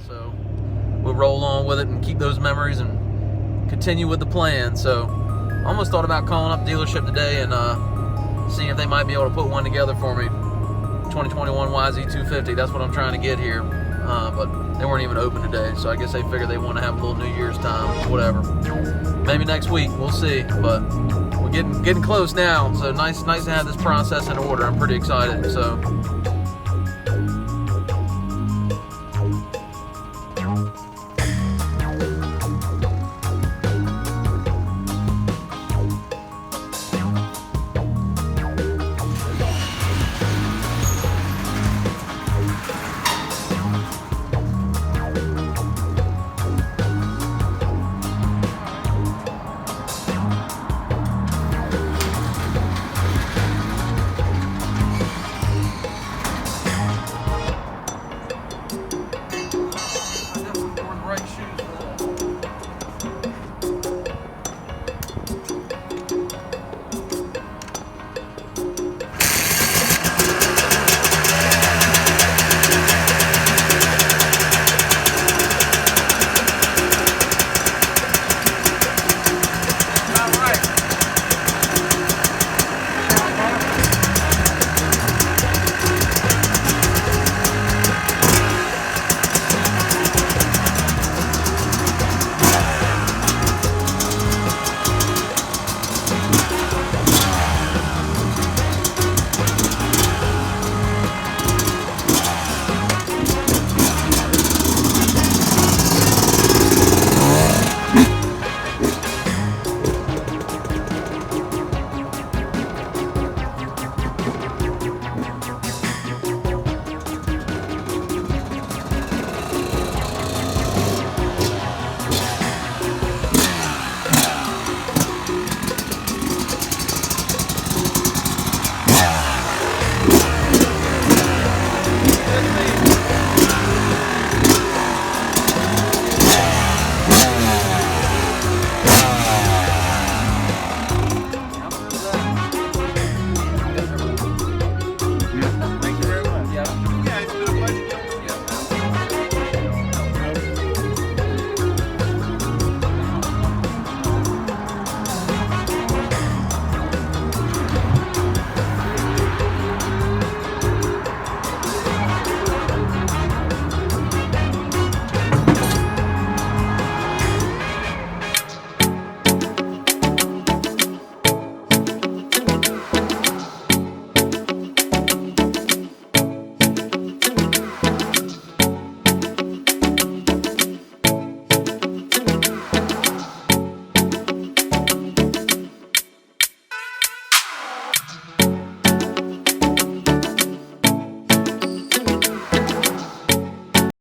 So we'll roll on with it and keep those memories and continue with the plan. So I almost thought about calling up the dealership today and seeing if they might be able to put one together for me. 2021 YZ250, that's what I'm trying to get here. But they weren't even open today, so I guess they figured they want to have a little New Year's time, whatever. Maybe next week, we'll see. But we're getting close now, so nice to have this process in order. I'm pretty excited. So